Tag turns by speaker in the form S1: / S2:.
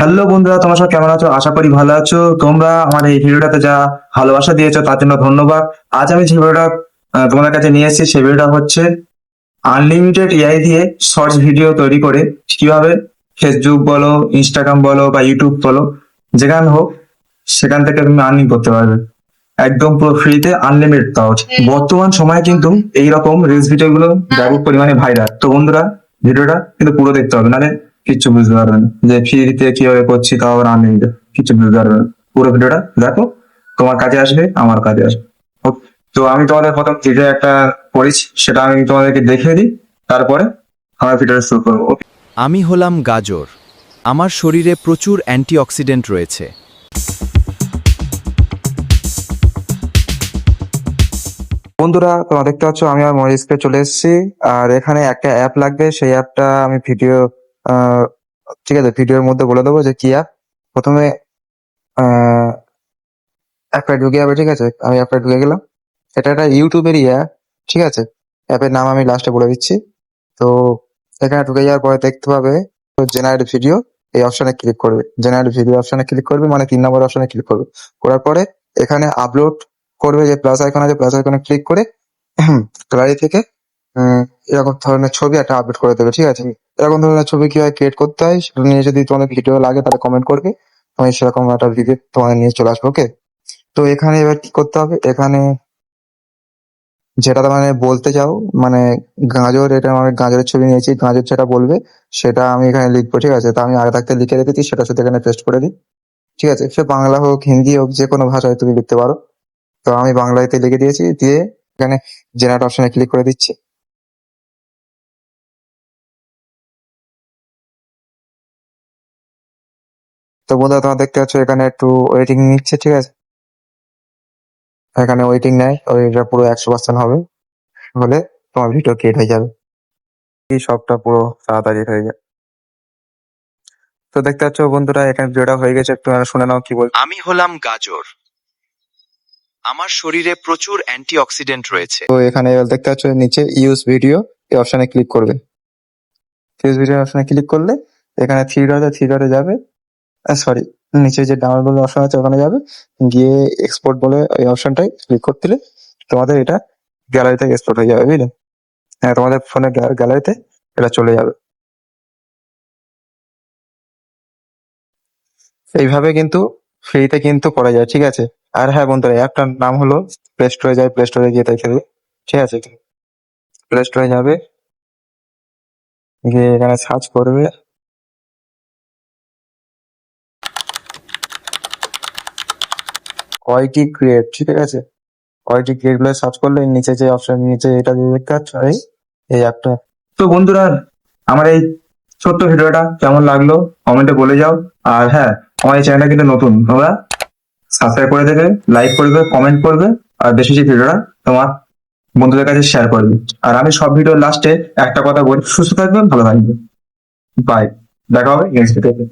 S1: Hello বন্ধুরা, তোমরা সব কেমন আছো? আশা করি ভালো আছো। তোমরা আমার এই ভিডিওটাতে যা ভালোবাসা দিয়েছো তার জন্য ধন্যবাদ। আজ আমি যে ভিডিওটা তোমাদের কাছে নিয়ে এসেছি সেই ভিডিওটা হচ্ছে আনলিমিটেড এআই দিয়ে শর্টস ভিডিও তৈরি করে কিভাবে ফেসবুক বলো, ইনস্টাগ্রাম বলো বা ইউটিউব বলো, যেখানে হোক সেখান থেকে তুমি আর্নিং করতে পারবে একদম পুরো ফ্রিতে, আনলিমিটেড তাও। বর্তমান সময়ে কিন্তু এইরকম রিলস ভিডিও গুলো ব্যাপক পরিমাণে ভাইরাল। তো বন্ধুরা, ভিডিওটা কিন্তু পুরো দেখতে হবে, নাহলে কিচ্ছু বুঝতে পারবে না যে ফ্রিতে কিভাবে করছি, তাও আবার আনলিমিটেড, কিচ্ছু বুঝতে পারবে না। পুরো ভিডিওটা দেখো, তোমার কাজে আসবে, আমার কাজে আসবে। Okay? তো আমি তোমাদের প্রথম ভিডিও একটা করেছি, সেটা আমি তোমাদেরকে দেখিয়ে দিই, তারপরে আমার ভিডিওটা শুরু করবো। Okay?
S2: আমি হলাম গাজর। আমার শরীরে প্রচুর অ্যান্টিঅক্সিডেন্ট রয়েছে।
S1: বন্ধুরা, তোমরা দেখতে পাচ্ছ আমি আর মরিসকে চলে এসেছি। আর এখানে একটা অ্যাপ লাগবে, সেই অ্যাপটা আমি ভিডিও, ঠিক আছে, ভিডিওর মধ্যে বলে দেবো যে কি অ্যাপ। প্রথমে অ্যাপটা ঢুকে যাবে, ঠিক আছে। আমি অ্যাপটা ঢুকে গেলাম। এটা একটা ইউটিউবেরই অ্যাপ, ঠিক আছে। অ্যাপের নাম আমি লাস্টে বলে দিচ্ছি। তো এখানে ঢুকে যাওয়ার পরে দেখতে পাবে জেনারেট ভিডিও, এই অপশনে ক্লিক করবে। জেনারেট ভিডিও অপশনে ক্লিক করবে, মানে 3 নম্বর অপশনে ক্লিক করবে। করার পরে এখানে আপলোড করবে, যে প্লাস আইকন আছে, প্লাস আইকনে ক্লিক করে গ্যালারি থেকে উম, এরকম ধরনের ছবি একটা আপলোড করে দেবে, ঠিক আছে। এরকম ধরনের ছবি কিভাবে ক্রিয়েট করতে হয় সেটা নিয়ে যদি তোমাদের ভিডিও লাগে তাহলে কমেন্ট করবে, আমি সেরকম একটা ভিডিও তোমাদের নিয়ে চলে আসবো। ওকে। তো এখানে এবার কি করতে হবে, এখানে যেটা মানে বলতে চাও, মানে গাজর, এটা আমি গাজরের ছবি নিয়েছি, গাজর যেটা বলবে সেটা আমি এখানে লিখবো, ঠিক আছে। তো আমি আগে থাকতে লিখে রেখেছি, সেটা শুধু এখানে পেস্ট করে দিই, ঠিক আছে। সে বাংলা হোক, হিন্দি হোক, যে কোনো ভাষায় তুমি লিখতে পারো। তো আমি বাংলাতে লিখে দিয়েছি, দিয়ে এখানে জেনারেট অপশনে ক্লিক করে দিচ্ছি। তো বন্ধুরা, তোমরা দেখতে পাচ্ছ এখানে একটু ওয়েটিং নিচ্ছে, ঠিক আছে। এখানে ওয়েটিং নেয়, ওইটা পুরো 100% হবে, হলে তোমার ভিডিও ক্রিয়েট হয়ে যাবে। এই সবটা পুরো তাড়াতাড়ি হয়ে যায়। তো দেখতে পাচ্ছ বন্ধুরা, এখানে ভিডিওটা হয়ে গেছে, একটু শুনে নাও কি বল।
S2: আমি হলাম গাজর। আমার শরীরে প্রচুর অ্যান্টিঅক্সিডেন্ট রয়েছে।
S1: তো এখানে এবার দেখতে পাচ্ছ নিচে ইউজ ভিডিও, এই অপশনে ক্লিক করবে। ইউজ ভিডিও অপশনে ক্লিক করলে এখানে থ্রি ডটে যাবে, সরি, নিচে যে ডাউনলোড অপশন আছে ওখানে যাবে, গিয়ে এক্সপোর্ট বলে ওই অপশনটাই ক্লিক করতে দিলে তোমাদের এটা গ্যালারিতে এক্সপোর্ট হয়ে যাবে, বুঝলে। হ্যাঁ, তোমাদের ফোনের গ্যালারিতে এটা চলে যাবে। এইভাবে কিন্তু ফ্রিতে কিন্তু করা যায়, ঠিক আছে। আর হ্যাঁ বন্ধুরা, অ্যাপটার নাম হলো প্লে স্টোরে যায়, প্লে স্টোরে গিয়ে দেখে দেবে, ঠিক আছে। প্লে স্টোরে যাবে, গিয়ে এখানে সার্চ করবে ওয়াইটি ক্রিয়েট, ঠিক আছে। ওয়াইটি ক্রিয়েট বলে সার্চ করলে নিচে যে অপশন, নিচে এটা দিয়ে দেখতে পাচ্ছ, এই অ্যাপটা। তো বন্ধুরা, আমার এই ছোট্ট ভিডিওটা কেমন লাগলো কমেন্টে বলে যাও। আর হ্যাঁ, আমার এই চ্যানেলটা কিন্তু নতুন, তোমরা সাবস্ক্রাইব করে দেবে, লাইক করবে, কমেন্ট করবে, আর বেশি বেশি ভিডিওটা তোমার বন্ধুদের কাছে শেয়ার করবে। আর আমি সব ভিডিওর লাস্টে একটা কথা বলি, সুস্থ থাকবে, ভালো থাকবে, বাই। দেখা হবে নেক্সট ভিডিওতে।